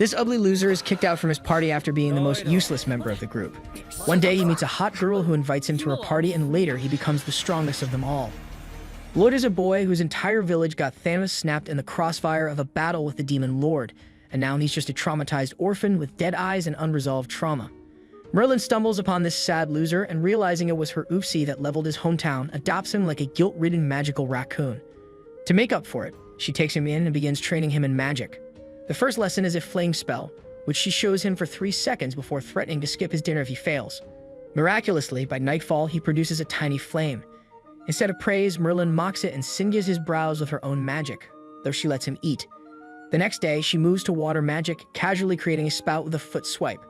This ugly loser is kicked out from his party after being the most useless member of the group. One day he meets a hot girl who invites him to her party, and later he becomes the strongest of them all. Lloyd is a boy whose entire village got Thanos snapped in the crossfire of a battle with the demon lord, and now he's just a traumatized orphan with dead eyes and unresolved trauma. Merlin stumbles upon this sad loser and, realizing it was her oopsie that leveled his hometown, adopts him like a guilt-ridden magical raccoon. To make up for it, she takes him in and begins training him in magic. The first lesson is a flame spell, which she shows him for 3 seconds before threatening to skip his dinner if he fails. Miraculously, by nightfall, he produces a tiny flame. Instead of praise, Merlin mocks it and singes his brows with her own magic, though she lets him eat. The next day, she moves to water magic, casually creating a spout with a foot swipe.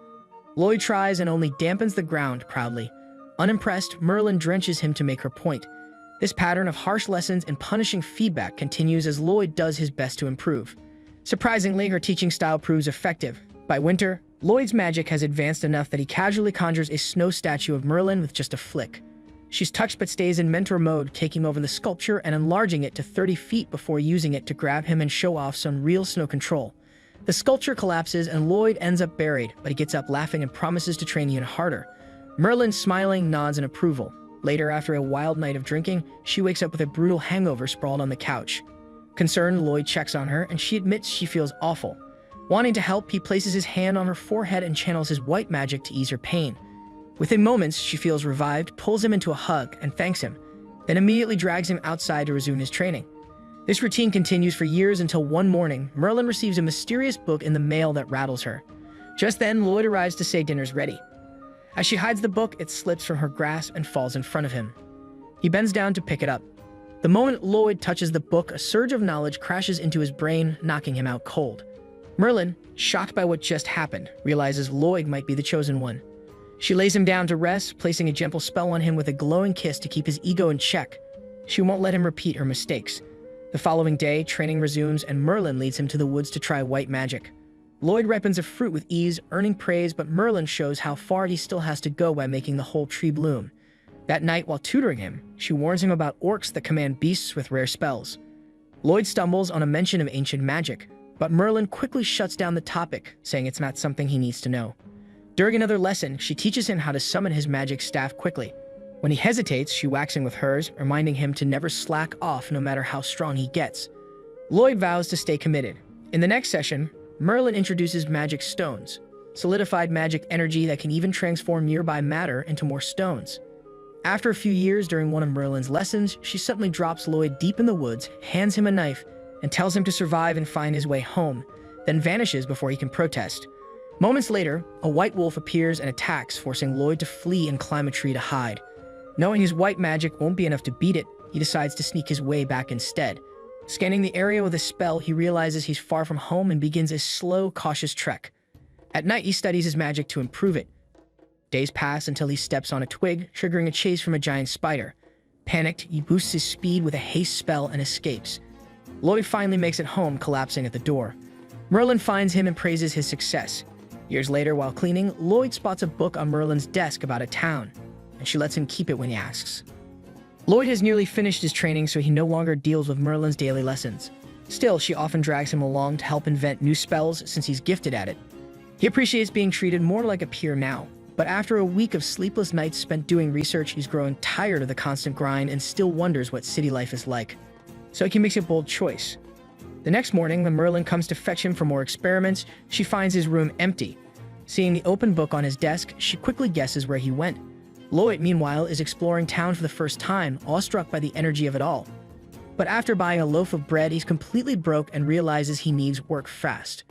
Lloyd tries and only dampens the ground proudly. Unimpressed, Merlin drenches him to make her point. This pattern of harsh lessons and punishing feedback continues as Lloyd does his best to improve. Surprisingly, her teaching style proves effective. By winter, Lloyd's magic has advanced enough that he casually conjures a snow statue of Merlin with just a flick. She's touched but stays in mentor mode, taking over the sculpture and enlarging it to 30 feet before using it to grab him and show off some real snow control. The sculpture collapses and Lloyd ends up buried, but he gets up laughing and promises to train even harder. Merlin, smiling, nods in approval. Later, after a wild night of drinking, she wakes up with a brutal hangover sprawled on the couch. Concerned, Lloyd checks on her, and she admits she feels awful. Wanting to help, he places his hand on her forehead and channels his white magic to ease her pain. Within moments, she feels revived, pulls him into a hug, and thanks him, then immediately drags him outside to resume his training. This routine continues for years until one morning, Merlin receives a mysterious book in the mail that rattles her. Just then, Lloyd arrives to say dinner's ready. As she hides the book, it slips from her grasp and falls in front of him. He bends down to pick it up. The moment Lloyd touches the book, a surge of knowledge crashes into his brain, knocking him out cold. Merlin, shocked by what just happened, realizes Lloyd might be the chosen one. She lays him down to rest, placing a gentle spell on him with a glowing kiss to keep his ego in check. She won't let him repeat her mistakes. The following day, training resumes and Merlin leads him to the woods to try white magic. Lloyd ripens a fruit with ease, earning praise, but Merlin shows how far he still has to go by making the whole tree bloom. That night, while tutoring him, she warns him about orcs that command beasts with rare spells. Lloyd stumbles on a mention of ancient magic, but Merlin quickly shuts down the topic, saying it's not something he needs to know. During another lesson, she teaches him how to summon his magic staff quickly. When he hesitates, she whacks him with hers, reminding him to never slack off no matter how strong he gets. Lloyd vows to stay committed. In the next session, Merlin introduces magic stones, solidified magic energy that can even transform nearby matter into more stones. After a few years, during one of Merlin's lessons, she suddenly drops Lloyd deep in the woods, hands him a knife, and tells him to survive and find his way home, then vanishes before he can protest. Moments later, a white wolf appears and attacks, forcing Lloyd to flee and climb a tree to hide. Knowing his white magic won't be enough to beat it, he decides to sneak his way back instead. Scanning the area with a spell, he realizes he's far from home and begins a slow, cautious trek. At night, he studies his magic to improve it. Days pass until he steps on a twig, triggering a chase from a giant spider. Panicked, he boosts his speed with a haste spell and escapes. Lloyd finally makes it home, collapsing at the door. Merlin finds him and praises his success. Years later, while cleaning, Lloyd spots a book on Merlin's desk about a town, and she lets him keep it when he asks. Lloyd has nearly finished his training, so he no longer deals with Merlin's daily lessons. Still, she often drags him along to help invent new spells since he's gifted at it. He appreciates being treated more like a peer now, but after a week of sleepless nights spent doing research, he's growing tired of the constant grind and still wonders what city life is like. So he makes a bold choice. The next morning, when Merlin comes to fetch him for more experiments, she finds his room empty. Seeing the open book on his desk, she quickly guesses where he went. Lloyd, meanwhile, is exploring town for the first time, awestruck by the energy of it all. But after buying a loaf of bread, he's completely broke and realizes he needs work fast.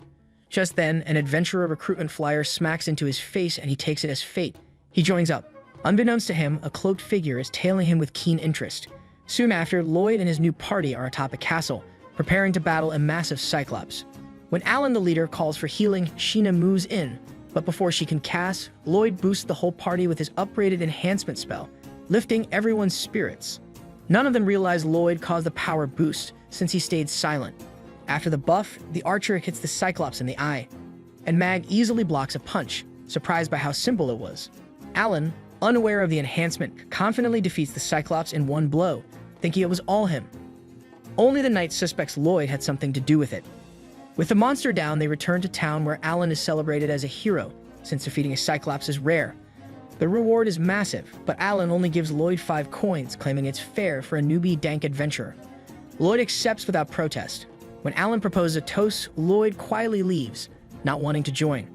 Just then, an adventurer recruitment flyer smacks into his face and he takes it as fate. He joins up. Unbeknownst to him, a cloaked figure is tailing him with keen interest. Soon after, Lloyd and his new party are atop a castle, preparing to battle a massive cyclops. When Alan, the leader, calls for healing, Sheena moves in. But before she can cast, Lloyd boosts the whole party with his upgraded enhancement spell, lifting everyone's spirits. None of them realize Lloyd caused the power boost, since he stayed silent. After the buff, the archer hits the Cyclops in the eye, and Mag easily blocks a punch, surprised by how simple it was. Alan, unaware of the enhancement, confidently defeats the Cyclops in one blow, thinking it was all him. Only the knight suspects Lloyd had something to do with it. With the monster down, they return to town where Alan is celebrated as a hero, since defeating a Cyclops is rare. The reward is massive, but Alan only gives Lloyd 5 coins, claiming it's fair for a newbie dank adventurer. Lloyd accepts without protest. When Alan proposes a toast, Lloyd quietly leaves, not wanting to join.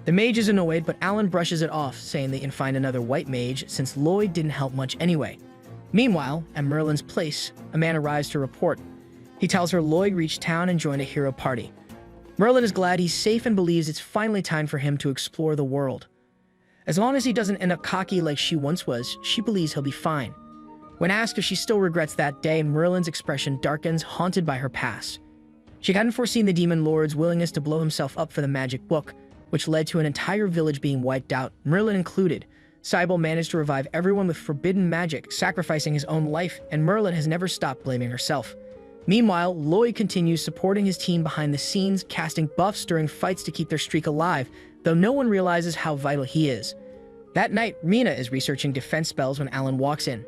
The mage is annoyed, but Alan brushes it off, saying they can find another white mage since Lloyd didn't help much anyway. Meanwhile, at Merlin's place, a man arrives to report. He tells her Lloyd reached town and joined a hero party. Merlin is glad he's safe and believes it's finally time for him to explore the world. As long as he doesn't end up cocky like she once was, she believes he'll be fine. When asked if she still regrets that day, Merlin's expression darkens, haunted by her past. She hadn't foreseen the demon lord's willingness to blow himself up for the magic book, which led to an entire village being wiped out, Merlin included. Cybele managed to revive everyone with forbidden magic, sacrificing his own life, and Merlin has never stopped blaming herself. Meanwhile, Lloyd continues supporting his team behind the scenes, casting buffs during fights to keep their streak alive, though no one realizes how vital he is. That night, Rena is researching defense spells when Alan walks in.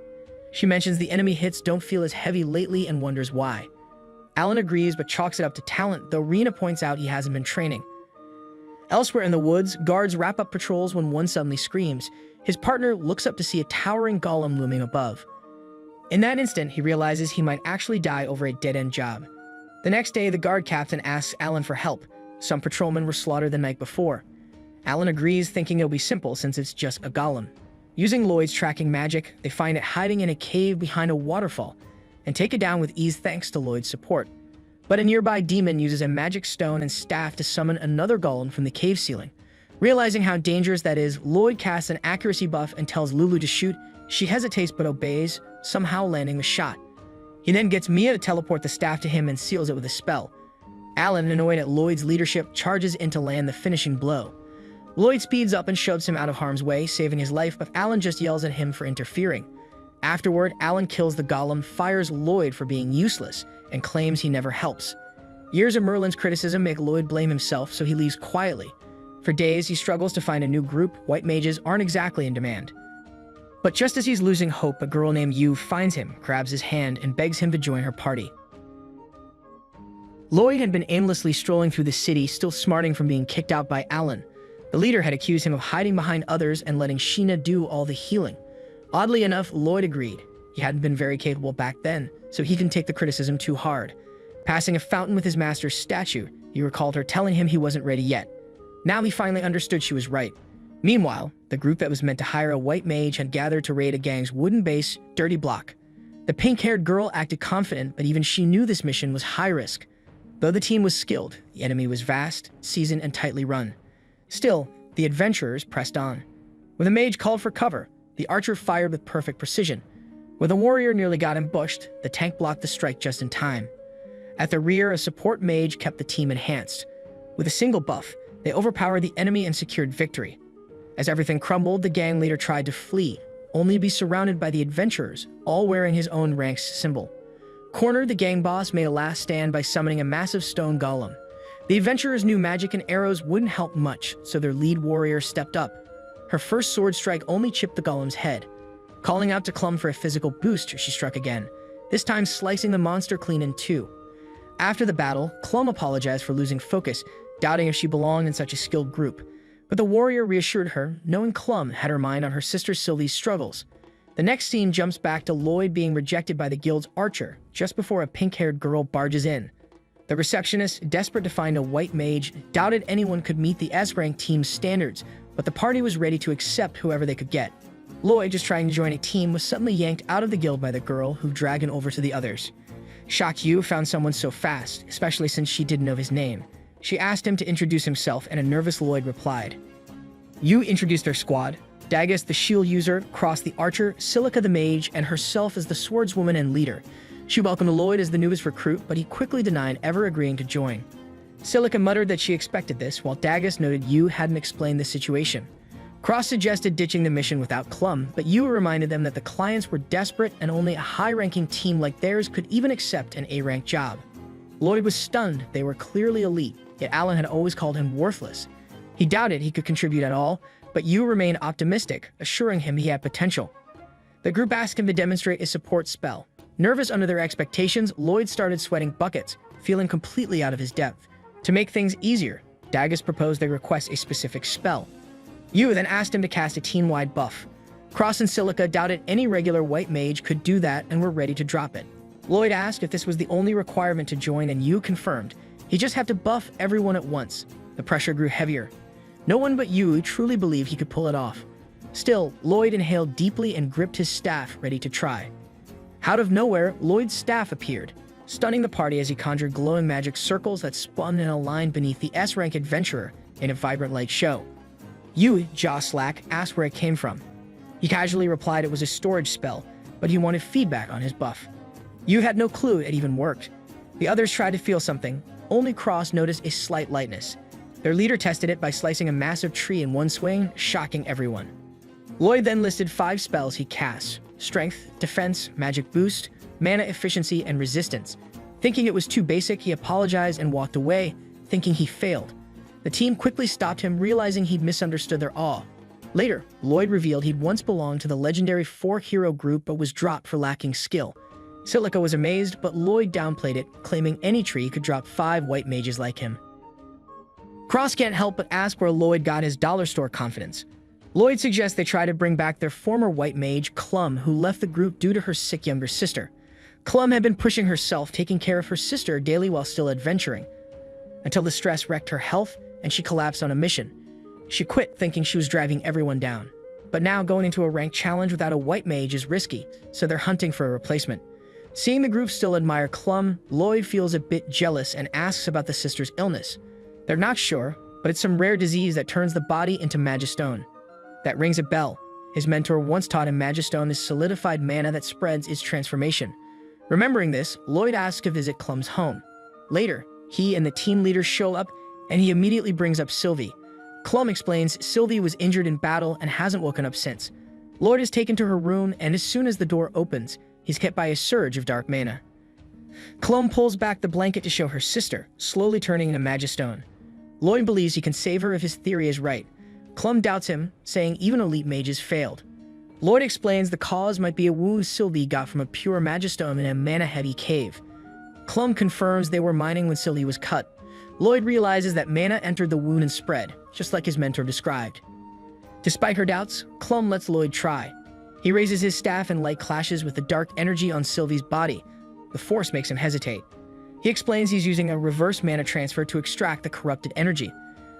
She mentions the enemy hits don't feel as heavy lately and wonders why. Alan agrees but chalks it up to talent, though Rena points out he hasn't been training. Elsewhere in the woods, guards wrap up patrols when one suddenly screams. His partner looks up to see a towering golem looming above. In that instant, he realizes he might actually die over a dead-end job. The next day, the guard captain asks Alan for help. Some patrolmen were slaughtered the night before. Alan agrees, thinking it'll be simple since it's just a golem. Using Lloyd's tracking magic, they find it hiding in a cave behind a waterfall, and take it down with ease thanks to Lloyd's support. But a nearby demon uses a magic stone and staff to summon another golem from the cave ceiling. Realizing how dangerous that is, Lloyd casts an accuracy buff and tells Lulu to shoot. She hesitates but obeys, somehow landing the shot. He then gets Mia to teleport the staff to him and seals it with a spell. Alan, annoyed at Lloyd's leadership, charges in to land the finishing blow. Lloyd speeds up and shoves him out of harm's way, saving his life, but Alan just yells at him for interfering. Afterward, Alan kills the golem, fires Lloyd for being useless, and claims he never helps. Years of Merlin's criticism make Lloyd blame himself, so he leaves quietly. For days, he struggles to find a new group. White mages aren't exactly in demand. But just as he's losing hope, a girl named Yu finds him, grabs his hand, and begs him to join her party. Lloyd had been aimlessly strolling through the city, still smarting from being kicked out by Alan. The leader had accused him of hiding behind others and letting Sheena do all the healing. Oddly enough, Lloyd agreed. He hadn't been very capable back then, so he didn't take the criticism too hard. Passing a fountain with his master's statue, he recalled her telling him he wasn't ready yet. Now he finally understood she was right. Meanwhile, the group that was meant to hire a white mage had gathered to raid a gang's wooden base, Dirty Block. The pink-haired girl acted confident, but even she knew this mission was high risk. Though the team was skilled, the enemy was vast, seasoned, and tightly run. Still, the adventurers pressed on. When the mage called for cover, the archer fired with perfect precision. When the warrior nearly got ambushed, the tank blocked the strike just in time. At the rear, a support mage kept the team enhanced. With a single buff, they overpowered the enemy and secured victory. As everything crumbled, the gang leader tried to flee, only to be surrounded by the adventurers, all wearing his own rank's symbol. Cornered, the gang boss made a last stand by summoning a massive stone golem. The adventurers knew magic and arrows wouldn't help much, so their lead warrior stepped up. Her first sword strike only chipped the golem's head. Calling out to Clum for a physical boost, she struck again, this time slicing the monster clean in two. After the battle, Clum apologized for losing focus, doubting if she belonged in such a skilled group. But the warrior reassured her, knowing Clum had her mind on her sister Sylvie's struggles. The next scene jumps back to Lloyd being rejected by the guild's archer, just before a pink-haired girl barges in. The receptionist, desperate to find a white mage, doubted anyone could meet the S-rank team's standards, but the party was ready to accept whoever they could get. Lloyd, just trying to join a team, was suddenly yanked out of the guild by the girl, who dragged him over to the others. Shocked Yu found someone so fast, especially since she didn't know his name. She asked him to introduce himself, and a nervous Lloyd replied. Yu introduced their squad: Dagus, the shield user, Cross the archer, Silica the mage, and herself as the swordswoman and leader. She welcomed Lloyd as the newest recruit, but he quickly denied ever agreeing to join. Silica muttered that she expected this, while Dagus noted Yu hadn't explained the situation. Cross suggested ditching the mission without Clum, but Yu reminded them that the clients were desperate and only a high-ranking team like theirs could even accept an A-rank job. Lloyd was stunned. They were clearly elite, yet Alan had always called him worthless. He doubted he could contribute at all, but Yu remained optimistic, assuring him he had potential. The group asked him to demonstrate a support spell. Nervous under their expectations, Lloyd started sweating buckets, feeling completely out of his depth. To make things easier, Dagus proposed they request a specific spell. Yu then asked him to cast a team-wide buff. Cross and Silica doubted any regular white mage could do that and were ready to drop it. Lloyd asked if this was the only requirement to join, and Yu confirmed he just had to buff everyone at once. The pressure grew heavier. No one but Yu truly believed he could pull it off. Still, Lloyd inhaled deeply and gripped his staff, ready to try. Out of nowhere, Lloyd's staff appeared, stunning the party as he conjured glowing magic circles that spun and aligned beneath the S-rank adventurer in a vibrant light show. Yu, jaw slack, asked where it came from. He casually replied it was a storage spell, but he wanted feedback on his buff. Yu had no clue it even worked. The others tried to feel something. Only Cross noticed a slight lightness. Their leader tested it by slicing a massive tree in one swing, shocking everyone. Lloyd then listed 5 spells he casts: Strength, Defense, Magic Boost, Mana Efficiency, and Resistance. Thinking it was too basic, he apologized and walked away, thinking he failed. The team quickly stopped him, realizing he'd misunderstood their awe. Later, Lloyd revealed he'd once belonged to the legendary 4-hero group but was dropped for lacking skill. Silica was amazed, but Lloyd downplayed it, claiming any tree could drop 5 white mages like him. Cross can't help but ask where Lloyd got his dollar store confidence. Lloyd suggests they try to bring back their former white mage, Clum, who left the group due to her sick younger sister. Clum had been pushing herself, taking care of her sister daily while still adventuring, until the stress wrecked her health and she collapsed on a mission. She quit, thinking she was driving everyone down. But now going into a ranked challenge without a white mage is risky, so they're hunting for a replacement. Seeing the group still admire Clum, Lloyd feels a bit jealous and asks about the sister's illness. They're not sure, but it's some rare disease that turns the body into Magistone. That rings a bell. His mentor once taught him Magistone is solidified mana that spreads its transformation. Remembering this, Lloyd asks to visit Clum's home. Later, he and the team leaders show up, and he immediately brings up Sylvie. Clum explains Sylvie was injured in battle and hasn't woken up since. Lloyd is taken to her room, and as soon as the door opens, he's hit by a surge of dark mana. Clum pulls back the blanket to show her sister, slowly turning into Magistone. Lloyd believes he can save her if his theory is right. Clum doubts him, saying even elite mages failed. Lloyd explains the cause might be a wound Sylvie got from a pure Magistone in a mana-heavy cave. Clum confirms they were mining when Sylvie was cut. Lloyd realizes that mana entered the wound and spread, just like his mentor described. Despite her doubts, Clum lets Lloyd try. He raises his staff and light clashes with the dark energy on Sylvie's body. The force makes him hesitate. He explains he's using a reverse mana transfer to extract the corrupted energy.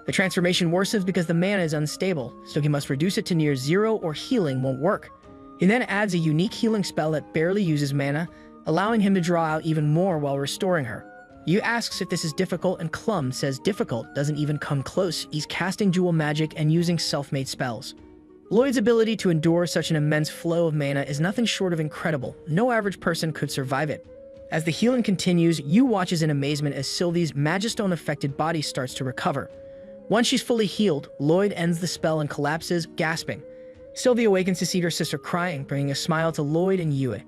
The transformation worsens because the mana is unstable, so he must reduce it to near 0 or healing won't work. He then adds a unique healing spell that barely uses mana, allowing him to draw out even more while restoring her. Yu asks if this is difficult, and Clum says difficult doesn't even come close. He's casting dual magic and using self-made spells. Lloyd's ability to endure such an immense flow of mana is nothing short of incredible. No average person could survive it. As the healing continues, Yu watches in amazement as Sylvie's Magistone-affected body starts to recover. Once she's fully healed, Lloyd ends the spell and collapses, gasping. Sylvie awakens to see her sister crying, bringing a smile to Lloyd and Yue.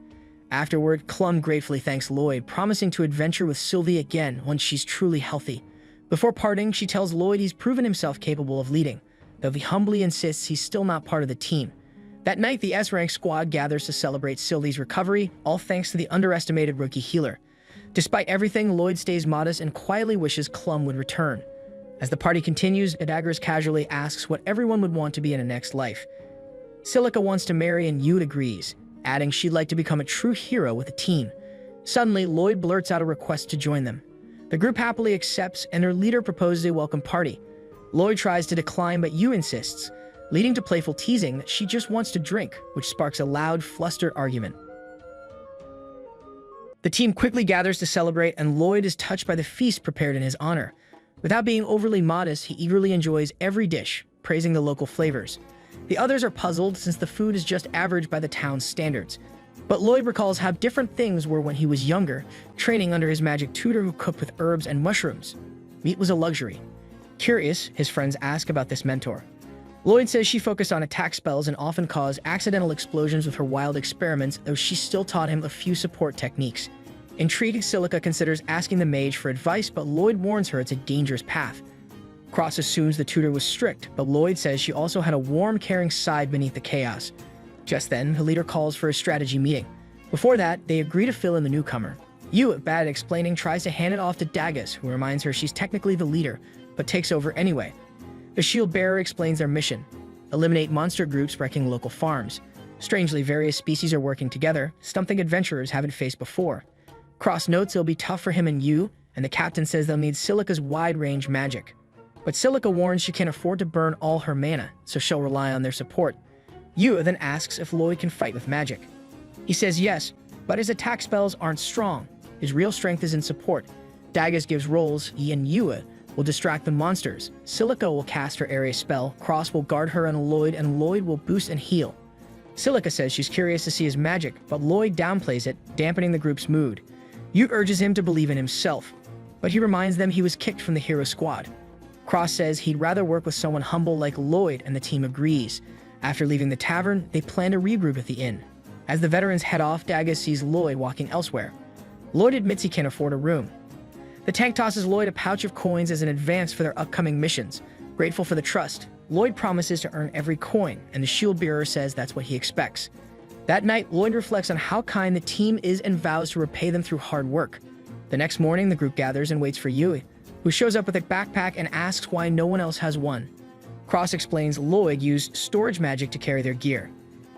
Afterward, Clum gratefully thanks Lloyd, promising to adventure with Sylvie again once she's truly healthy. Before parting, she tells Lloyd he's proven himself capable of leading, though he humbly insists he's still not part of the team. That night, the S-rank squad gathers to celebrate Sylvie's recovery, all thanks to the underestimated rookie healer. Despite everything, Lloyd stays modest and quietly wishes Clum would return. As the party continues, Adaggers casually asks what everyone would want to be in a next life. Silica wants to marry and Yu agrees, adding she'd like to become a true hero with a team. Suddenly, Lloyd blurts out a request to join them. The group happily accepts, and their leader proposes a welcome party. Lloyd tries to decline, but Yu insists, leading to playful teasing that she just wants to drink, which sparks a loud, flustered argument. The team quickly gathers to celebrate, and Lloyd is touched by the feast prepared in his honor. Without being overly modest, he eagerly enjoys every dish, praising the local flavors. The others are puzzled since the food is just average by the town's standards. But Lloyd recalls how different things were when he was younger, training under his magic tutor who cooked with herbs and mushrooms. Meat was a luxury. Curious, his friends ask about this mentor. Lloyd says she focused on attack spells and often caused accidental explosions with her wild experiments, though she still taught him a few support techniques. Intrigued, Silica considers asking the mage for advice, but Lloyd warns her it's a dangerous path. Cross assumes the tutor was strict, but Lloyd says she also had a warm, caring side beneath the chaos. Just then, the leader calls for a strategy meeting. Before that, they agree to fill in the newcomer. Yu, bad at explaining, tries to hand it off to Dagas, who reminds her she's technically the leader, but takes over anyway. The shield bearer explains their mission: eliminate monster groups wrecking local farms. Strangely, various species are working together, something adventurers haven't faced before. Cross notes it'll be tough for him and Yu, and the captain says they'll need Silica's wide-range magic. But Silica warns she can't afford to burn all her mana, so she'll rely on their support. Yu then asks if Lloyd can fight with magic. He says yes, but his attack spells aren't strong. His real strength is in support. Dagas gives roles. He and Yu will distract the monsters. Silica will cast her area spell, Cross will guard her and Lloyd will boost and heal. Silica says she's curious to see his magic, but Lloyd downplays it, dampening the group's mood. Yu urges him to believe in himself, but he reminds them he was kicked from the hero squad. Cross says he'd rather work with someone humble like Lloyd, and the team agrees. After leaving the tavern, they plan to regroup at the inn. As the veterans head off, Dagas sees Lloyd walking elsewhere. Lloyd admits he can't afford a room. The tank tosses Lloyd a pouch of coins as an advance for their upcoming missions. Grateful for the trust, Lloyd promises to earn every coin, and the shield bearer says that's what he expects. That night, Lloyd reflects on how kind the team is and vows to repay them through hard work. The next morning, the group gathers and waits for Yui, who shows up with a backpack and asks why no one else has one. Cross explains Lloyd used storage magic to carry their gear.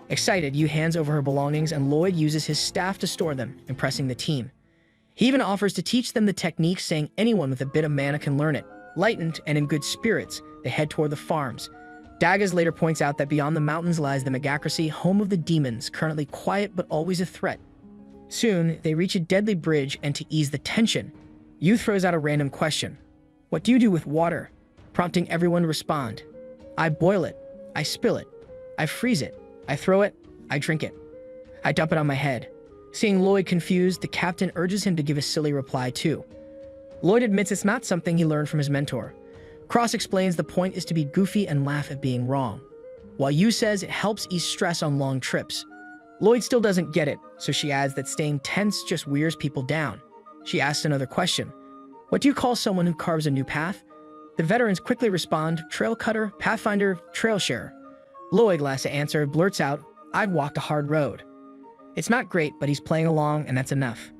Excited, Yu hands over her belongings and Lloyd uses his staff to store them, impressing the team. He even offers to teach them the technique, saying anyone with a bit of mana can learn it. Lightened and in good spirits, they head toward the farms. Dagas later points out that beyond the mountains lies the Megacracy, home of the demons, currently quiet but always a threat. Soon, they reach a deadly bridge, and to ease the tension, Yu throws out a random question. What do you do with water? Prompting everyone to respond. I boil it. I spill it. I freeze it. I throw it. I drink it. I dump it on my head. Seeing Lloyd confused, the captain urges him to give a silly reply too. Lloyd admits it's not something he learned from his mentor. Cross explains the point is to be goofy and laugh at being wrong, while Yu says it helps ease stress on long trips. Lloyd still doesn't get it, so she adds that staying tense just wears people down. She asks another question. What do you call someone who carves a new path? The veterans quickly respond, trail cutter, pathfinder, trail sharer. Lloyd, last to answer, blurts out, I'd walked a hard road. It's not great, but he's playing along, and that's enough.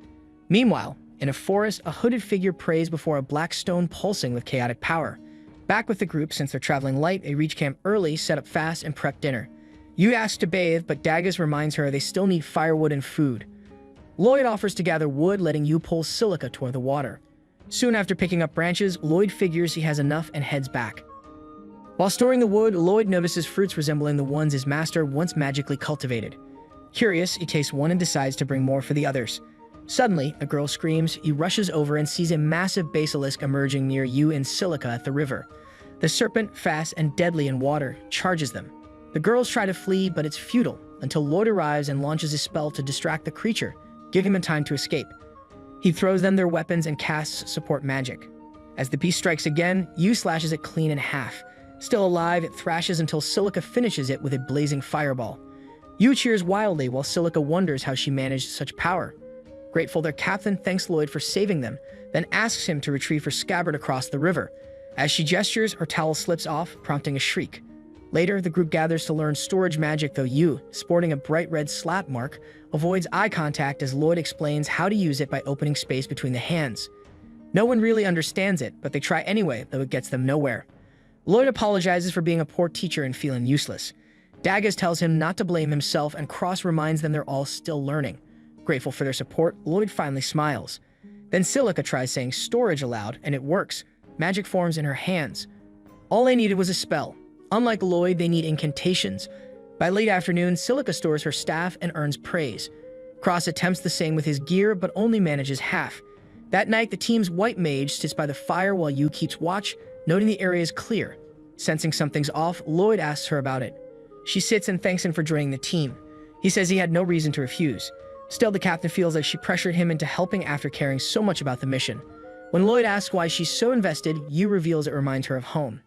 Meanwhile, in a forest, a hooded figure prays before a black stone pulsing with chaotic power. Back with the group, since they're traveling light, they reach camp early, set up fast, and prep dinner. Yu asks to bathe, but Dagas reminds her they still need firewood and food. Lloyd offers to gather wood, letting Yu pull Silica toward the water. Soon after picking up branches, Lloyd figures he has enough and heads back. While storing the wood, Lloyd notices fruits resembling the ones his master once magically cultivated. Curious, he tastes one and decides to bring more for the others. Suddenly, a girl screams. He rushes over and sees a massive basilisk emerging near Yu and Silica at the river. The serpent, fast and deadly in water, charges them. The girls try to flee, but it's futile, until Lloyd arrives and launches his spell to distract the creature, giving them time to escape. He throws them their weapons and casts support magic. As the beast strikes again, Yu slashes it clean in half. Still alive, it thrashes until Silica finishes it with a blazing fireball. Yu cheers wildly while Silica wonders how she managed such power. Grateful, their captain thanks Lloyd for saving them, then asks him to retrieve her scabbard across the river. As she gestures, her towel slips off, prompting a shriek. Later, the group gathers to learn storage magic, though Yu, sporting a bright red slap mark, avoids eye contact as Lloyd explains how to use it by opening space between the hands. No one really understands it, but they try anyway, though it gets them nowhere. Lloyd apologizes for being a poor teacher and feeling useless. Dagas tells him not to blame himself, and Cross reminds them they're all still learning. Grateful for their support, Lloyd finally smiles. Then Silica tries saying storage aloud, and it works. Magic forms in her hands. All they needed was a spell. Unlike Lloyd, they need incantations. By late afternoon, Silica stores her staff and earns praise. Cross attempts the same with his gear, but only manages half. That night, the team's white mage sits by the fire while Yu keeps watch, noting the area is clear. Sensing something's off, Lloyd asks her about it. She sits and thanks him for joining the team. He says he had no reason to refuse. Still, the captain feels like she pressured him into helping after caring so much about the mission. When Lloyd asks why she's so invested, Yu reveals it reminds her of home.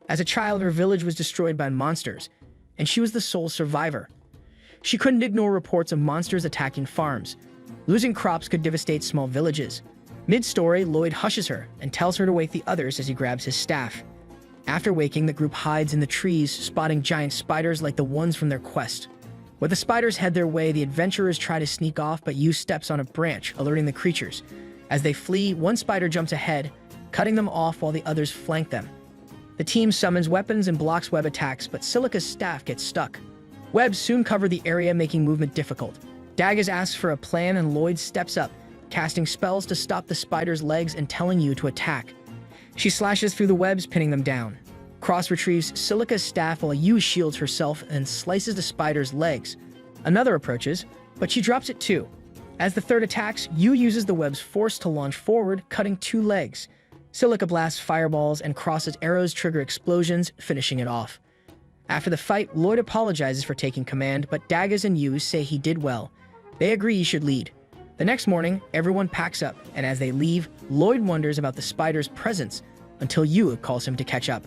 As a child, her village was destroyed by monsters, and she was the sole survivor. She couldn't ignore reports of monsters attacking farms. Losing crops could devastate small villages. Mid-story, Lloyd hushes her and tells her to wake the others as he grabs his staff. After waking, the group hides in the trees, spotting giant spiders like the ones from their quest. With the spiders head their way, the adventurers try to sneak off, but Yu steps on a branch, alerting the creatures. As they flee, one spider jumps ahead, cutting them off while the others flank them. The team summons weapons and blocks web attacks, but Silica's staff gets stuck. Webs soon cover the area, making movement difficult. Daggers asks for a plan, and Lloyd steps up, casting spells to stop the spider's legs and telling Yu to attack. She slashes through the webs, pinning them down. Cross retrieves Silica's staff while Yu shields herself and slices the spider's legs. Another approaches, but she drops it too. As the third attacks, Yu uses the web's force to launch forward, cutting 2 legs. Silica blasts fireballs and Cross's arrows trigger explosions, finishing it off. After the fight, Lloyd apologizes for taking command, but Daggers and Yu say he did well. They agree he should lead. The next morning, everyone packs up, and as they leave, Lloyd wonders about the spider's presence until Yu calls him to catch up.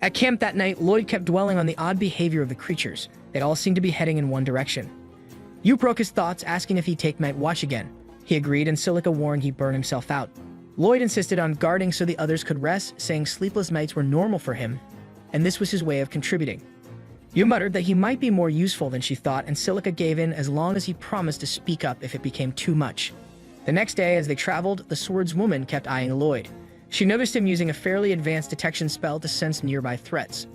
At camp that night, Lloyd kept dwelling on the odd behavior of the creatures. They all seemed to be heading in one direction. Yu broke his thoughts, asking if he'd take night watch again. He agreed, and Silica warned he'd burn himself out. Lloyd insisted on guarding so the others could rest, saying sleepless nights were normal for him, and this was his way of contributing. Yu muttered that he might be more useful than she thought, and Silica gave in as long as he promised to speak up if it became too much. The next day, as they traveled, the swordswoman kept eyeing Lloyd. She noticed him using a fairly advanced detection spell to sense nearby threats.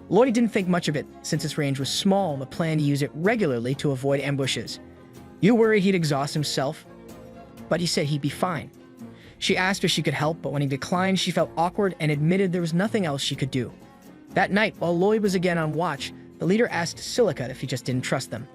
Lloyd didn't think much of it, since its range was small, but planned to use it regularly to avoid ambushes. Yu worried he'd exhaust himself, but he said he'd be fine. She asked if she could help, but when he declined, she felt awkward and admitted there was nothing else she could do. That night, while Lloyd was again on watch, the leader asked Silica if he just didn't trust them.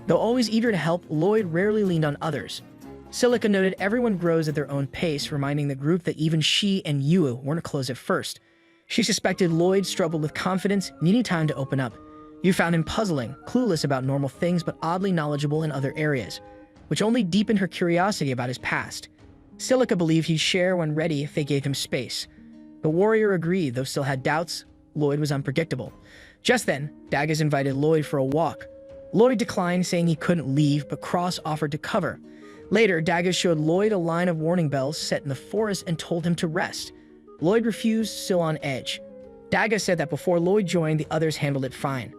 Though always eager to help, Lloyd rarely leaned on others. Silica noted everyone grows at their own pace, reminding the group that even she and Yu weren't close at first. She suspected Lloyd struggled with confidence, needing time to open up. Yu found him puzzling, clueless about normal things but oddly knowledgeable in other areas, which only deepened her curiosity about his past. Silica believed he'd share when ready if they gave him space. The warrior agreed, though still had doubts. Lloyd was unpredictable. Just then, Daggers invited Lloyd for a walk. Lloyd declined, saying he couldn't leave, but Cross offered to cover. Later, Daggers showed Lloyd a line of warning bells set in the forest and told him to rest. Lloyd refused, still on edge. Daggers said that before Lloyd joined, the others handled it fine.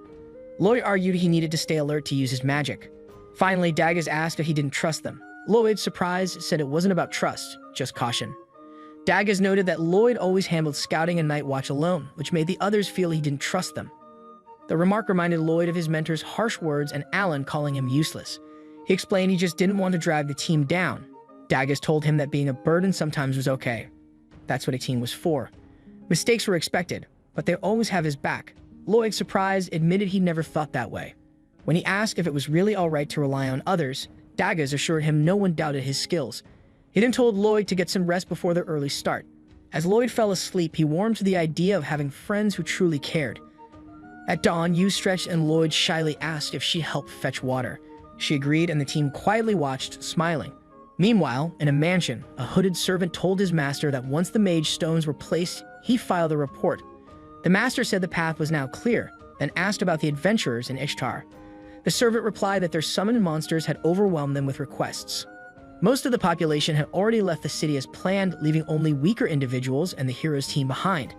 Lloyd argued he needed to stay alert to use his magic. Finally, Daggers asked if he didn't trust them. Lloyd, surprised, said it wasn't about trust, just caution. Daggers noted that Lloyd always handled scouting and night watch alone, which made the others feel he didn't trust them. The remark reminded Lloyd of his mentor's harsh words and Alan calling him useless. He explained he just didn't want to drag the team down. Daggers told him that being a burden sometimes was okay. That's what a team was for. Mistakes were expected, but they always have his back. Lloyd, surprised, admitted he never thought that way. When he asked if it was really all right to rely on others, Daggers assured him no one doubted his skills. He then told Lloyd to get some rest before the early start. As Lloyd fell asleep, he warmed to the idea of having friends who truly cared. At dawn, Yu stretched and Lloyd shyly asked if she helped fetch water. She agreed, and the team quietly watched, smiling. Meanwhile, in a mansion, a hooded servant told his master that once the mage stones were placed, he filed a report. The master said the path was now clear, then asked about the adventurers in Ishtar. The servant replied that their summoned monsters had overwhelmed them with requests. Most of the population had already left the city as planned, leaving only weaker individuals and the hero's team behind.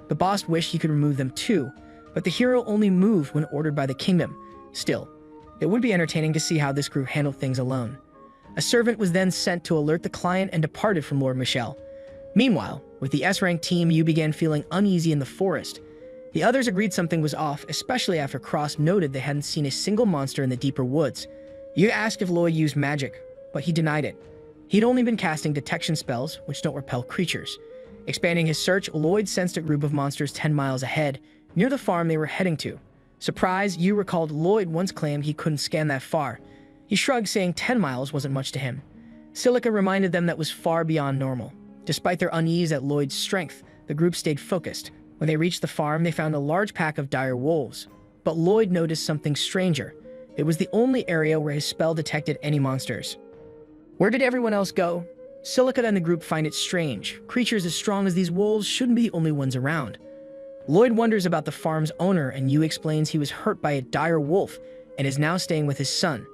The boss wished he could remove them too, but the hero only moved when ordered by the kingdom. Still, it would be entertaining to see how this group handled things alone. A servant was then sent to alert the client and departed from Lord Michel. Meanwhile, with the S-rank team, Yu began feeling uneasy in the forest. The others agreed something was off, especially after Cross noted they hadn't seen a single monster in the deeper woods. Yu asked if Lloyd used magic, but he denied it. He'd only been casting detection spells, which don't repel creatures. Expanding his search, Lloyd sensed a group of monsters 10 miles ahead, near the farm they were heading to. Surprised, Yu recalled Lloyd once claimed he couldn't scan that far. He shrugged, saying 10 miles wasn't much to him. Silica reminded them that was far beyond normal. Despite their unease at Lloyd's strength, the group stayed focused. When they reached the farm, they found a large pack of dire wolves. But Lloyd noticed something stranger. It was the only area where his spell detected any monsters. Where did everyone else go? Silica and the group find it strange. Creatures as strong as these wolves shouldn't be the only ones around. Lloyd wonders about the farm's owner, and Yu explains he was hurt by a dire wolf and is now staying with his son.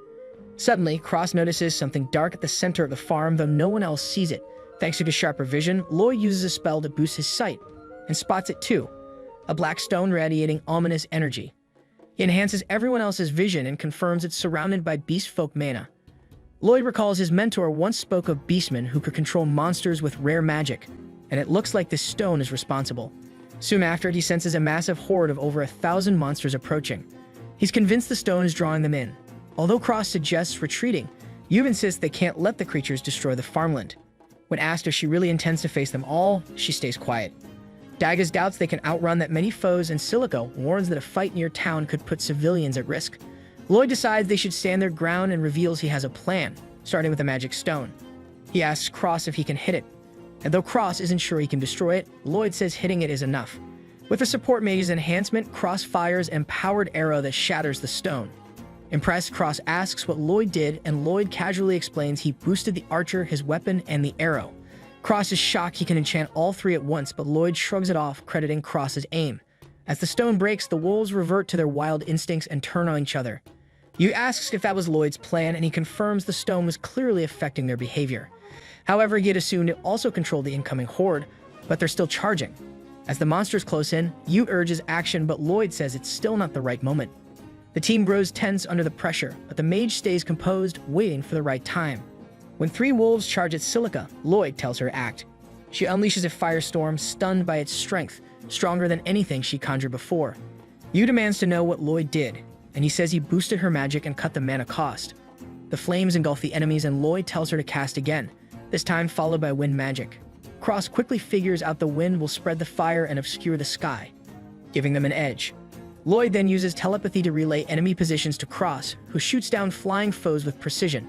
Suddenly, Cross notices something dark at the center of the farm, though no one else sees it. Thanks to his sharper vision, Lloyd uses a spell to boost his sight, and spots it too, a black stone radiating ominous energy. He enhances everyone else's vision and confirms it's surrounded by beast folk mana. Lloyd recalls his mentor once spoke of beastmen who could control monsters with rare magic, and it looks like this stone is responsible. Soon after, he senses a massive horde of over 1,000 monsters approaching. He's convinced the stone is drawing them in. Although Cross suggests retreating, Yuve insists they can't let the creatures destroy the farmland. When asked if she really intends to face them all, she stays quiet. Dagas doubts they can outrun that many foes, and Silica warns that a fight near town could put civilians at risk. Lloyd decides they should stand their ground and reveals he has a plan, starting with a magic stone. He asks Cross if he can hit it, and though Cross isn't sure he can destroy it, Lloyd says hitting it is enough. With the support mage's enhancement, Cross fires an empowered arrow that shatters the stone. Impressed, Cross asks what Lloyd did, and Lloyd casually explains he boosted the archer, his weapon, and the arrow. Cross is shocked he can enchant all three at once, but Lloyd shrugs it off, crediting Cross's aim. As the stone breaks, the wolves revert to their wild instincts and turn on each other. Yu asks if that was Lloyd's plan, and he confirms the stone was clearly affecting their behavior. However, he had assumed it also controlled the incoming horde, but they're still charging. As the monsters close in, Yu urges action, but Lloyd says it's still not the right moment. The team grows tense under the pressure, but the mage stays composed, waiting for the right time. When three wolves charge at Silica, Lloyd tells her to act. She unleashes a firestorm, stunned by its strength, stronger than anything she conjured before. Yu demands to know what Lloyd did, and he says he boosted her magic and cut the mana cost. The flames engulf the enemies, and Lloyd tells her to cast again, this time followed by wind magic. Cross quickly figures out the wind will spread the fire and obscure the sky, giving them an edge. Lloyd then uses telepathy to relay enemy positions to Cross, who shoots down flying foes with precision.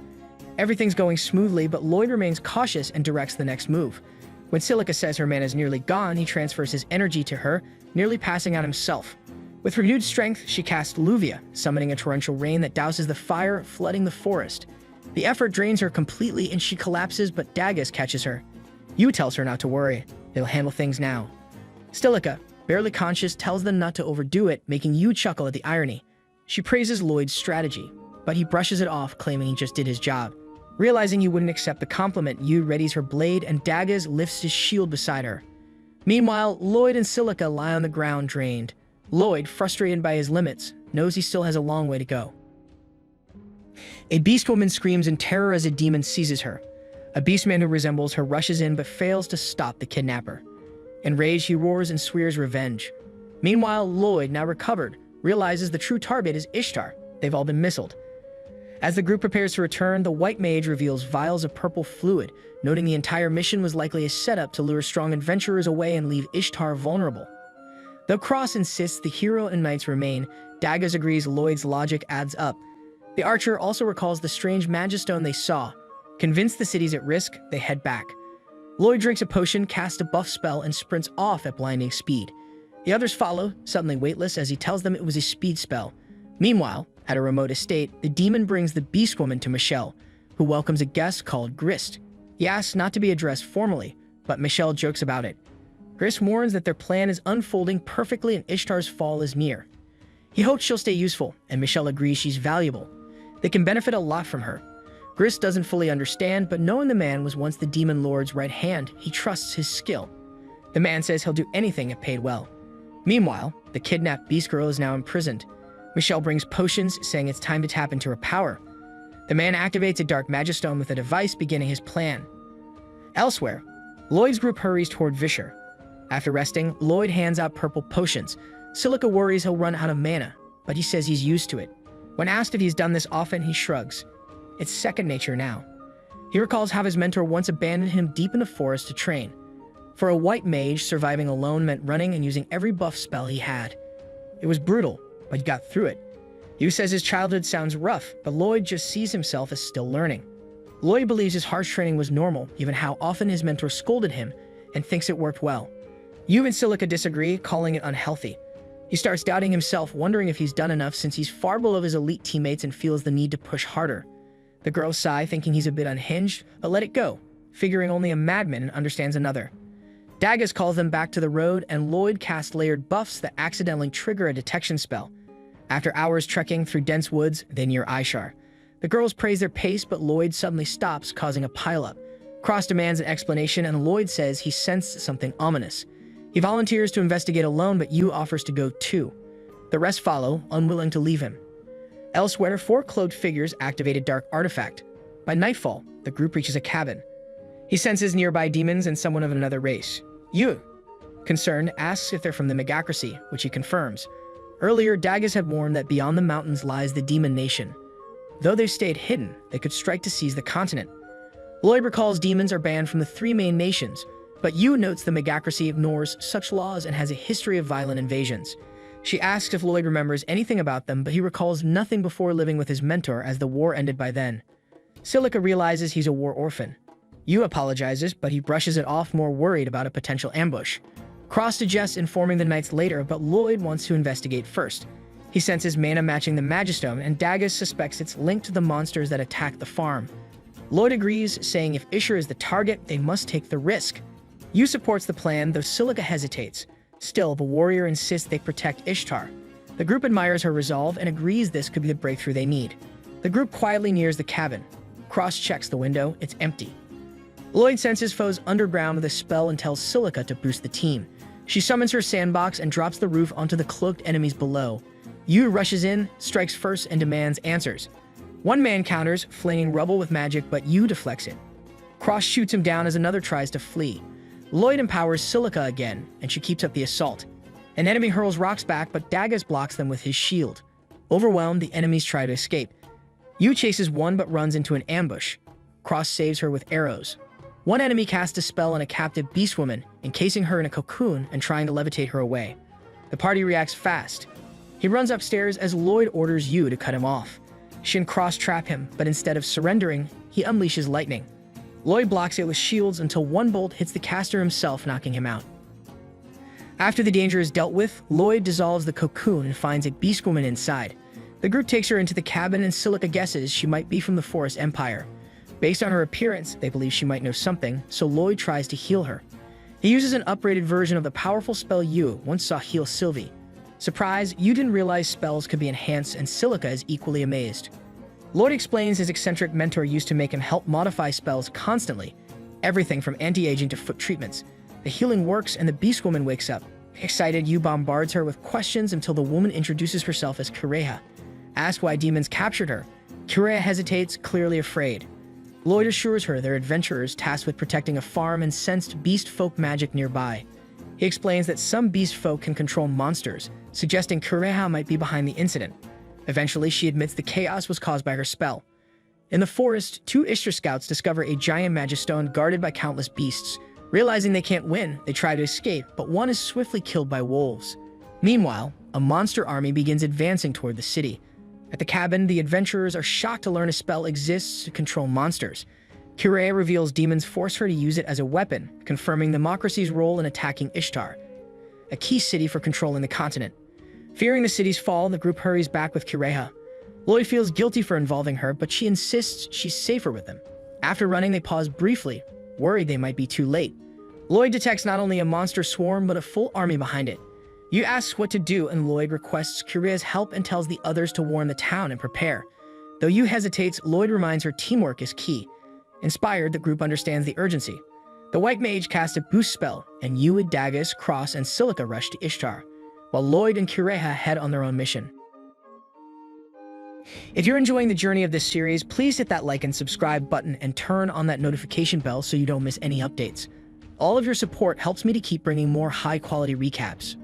Everything's going smoothly, but Lloyd remains cautious and directs the next move. When Silica says her mana is nearly gone, he transfers his energy to her, nearly passing out himself. With renewed strength, she casts Luvia, summoning a torrential rain that douses the fire, flooding the forest. The effort drains her completely and she collapses, but Dagas catches her. Yu tells her not to worry, they'll handle things now. Silica, barely conscious, tells them not to overdo it, making Yu chuckle at the irony. She praises Lloyd's strategy, but he brushes it off, claiming he just did his job. Realizing Yu wouldn't accept the compliment, Yu readies her blade and Dagas lifts his shield beside her. Meanwhile, Lloyd and Silica lie on the ground, drained. Lloyd, frustrated by his limits, knows he still has a long way to go. A beast woman screams in terror as a demon seizes her. A beastman who resembles her rushes in but fails to stop the kidnapper. Enraged, he roars and swears revenge. Meanwhile, Lloyd, now recovered, realizes the true target is Ishtar. They've all been missiled. As the group prepares to return, the white mage reveals vials of purple fluid, noting the entire mission was likely a setup to lure strong adventurers away and leave Ishtar vulnerable. Though Cross insists the hero and knights remain, Dagas agrees Lloyd's logic adds up. The archer also recalls the strange magistone they saw. Convinced the city's at risk, they head back. Lloyd drinks a potion, casts a buff spell, and sprints off at blinding speed. The others follow, suddenly weightless, as he tells them it was a speed spell. Meanwhile, at a remote estate, the demon brings the beast woman to Michelle, who welcomes a guest called Grist. He asks not to be addressed formally, but Michelle jokes about it. Grist warns that their plan is unfolding perfectly and Ishtar's fall is near. He hopes she'll stay useful, and Michelle agrees she's valuable. They can benefit a lot from her. Grist doesn't fully understand, but knowing the man was once the demon lord's right hand, he trusts his skill. The man says he'll do anything if paid well. Meanwhile, the kidnapped beast girl is now imprisoned. Michelle brings potions, saying it's time to tap into her power. The man activates a dark magistone with a device beginning his plan. Elsewhere, Lloyd's group hurries toward Vischer. After resting, Lloyd hands out purple potions. Silica worries he'll run out of mana, but he says he's used to it. When asked if he's done this often, he shrugs. It's second nature now. He recalls how his mentor once abandoned him deep in the forest to train. For a white mage, surviving alone meant running and using every buff spell he had. It was brutal, but he got through it. Yu says his childhood sounds rough, but Lloyd just sees himself as still learning. Lloyd believes his harsh training was normal, given how often his mentor scolded him, and thinks it worked well. Yu and Silica disagree, calling it unhealthy. He starts doubting himself, wondering if he's done enough since he's far below his elite teammates and feels the need to push harder. The girls sigh, thinking he's a bit unhinged, but let it go, figuring only a madman understands another. Dagas calls them back to the road, and Lloyd casts layered buffs that accidentally trigger a detection spell. After hours trekking through dense woods, they near Ishar. The girls praise their pace, but Lloyd suddenly stops, causing a pileup. Cross demands an explanation, and Lloyd says he sensed something ominous. He volunteers to investigate alone, but Yu offers to go too. The rest follow, unwilling to leave him. Elsewhere, 4 cloaked figures activate a dark artifact. By nightfall, the group reaches a cabin. He senses nearby demons and someone of another race. Yu, concerned, asks if they're from the Megacracy, which he confirms. Earlier, Daggers had warned that beyond the mountains lies the demon nation. Though they've stayed hidden, they could strike to seize the continent. Lloyd recalls demons are banned from the 3 main nations, but Yu notes the Megacracy ignores such laws and has a history of violent invasions. She asks if Lloyd remembers anything about them, but he recalls nothing before living with his mentor as the war ended by then. Silica realizes he's a war orphan. Yu apologizes, but he brushes it off, more worried about a potential ambush. Cross suggests informing the knights later, but Lloyd wants to investigate first. He senses mana matching the Magistone, and Daggers suspects it's linked to the monsters that attacked the farm. Lloyd agrees, saying if Ishtar is the target, they must take the risk. Yu supports the plan, though Silica hesitates. Still, the warrior insists they protect Ishtar. The group admires her resolve and agrees this could be the breakthrough they need. The group quietly nears the cabin. Cross checks the window, it's empty. Lloyd senses foes underground with a spell and tells Silica to boost the team. She summons her sandbox and drops the roof onto the cloaked enemies below. Yu rushes in, strikes first, and demands answers. One man counters, flinging rubble with magic, but Yu deflects it. Cross shoots him down as another tries to flee. Lloyd empowers Silica again, and she keeps up the assault. An enemy hurls rocks back, but Daggers blocks them with his shield. Overwhelmed, the enemies try to escape. Yu chases one but runs into an ambush. Cross saves her with arrows. One enemy casts a spell on a captive beastwoman, encasing her in a cocoon and trying to levitate her away. The party reacts fast. He runs upstairs as Lloyd orders Yu to cut him off. She and Cross trap him, but instead of surrendering, he unleashes lightning. Lloyd blocks it with shields until one bolt hits the caster himself, knocking him out. After the danger is dealt with, Lloyd dissolves the cocoon and finds a beastwoman inside. The group takes her into the cabin, and Silica guesses she might be from the Forest Empire. Based on her appearance, they believe she might know something, so Lloyd tries to heal her. He uses an upgraded version of the powerful spell Yu once saw heal Sylvie. Surprise, Yu didn't realize spells could be enhanced, and Silica is equally amazed. Lloyd explains his eccentric mentor used to make him help modify spells constantly, everything from anti-aging to foot treatments. The healing works, and the beastwoman wakes up. Excited, Yu bombards her with questions until the woman introduces herself as Kureha. Asked why demons captured her, Kureha hesitates, clearly afraid. Lloyd assures her they're adventurers tasked with protecting a farm and sensed beast folk magic nearby. He explains that some beast folk can control monsters, suggesting Kureha might be behind the incident. Eventually, she admits the chaos was caused by her spell. In the forest, 2 Ishtar scouts discover a giant Magistone guarded by countless beasts. Realizing they can't win, they try to escape, but one is swiftly killed by wolves. Meanwhile, a monster army begins advancing toward the city. At the cabin, the adventurers are shocked to learn a spell exists to control monsters. Kureha reveals demons force her to use it as a weapon, confirming the Democracy's role in attacking Ishtar, a key city for controlling the continent. Fearing the city's fall, the group hurries back with Kureha. Lloyd feels guilty for involving her, but she insists she's safer with them. After running, they pause briefly, worried they might be too late. Lloyd detects not only a monster swarm, but a full army behind it. Yu asks what to do, and Lloyd requests Kureha's help and tells the others to warn the town and prepare. Though Yu hesitates, Lloyd reminds her teamwork is key. Inspired, the group understands the urgency. The White Mage casts a boost spell, and Yu with Daggers, Cross, and Silica rush to Ishtar, while Lloyd and Kureha head on their own mission. If you're enjoying the journey of this series, please hit that like and subscribe button and turn on that notification bell so you don't miss any updates. All of your support helps me to keep bringing more high-quality recaps.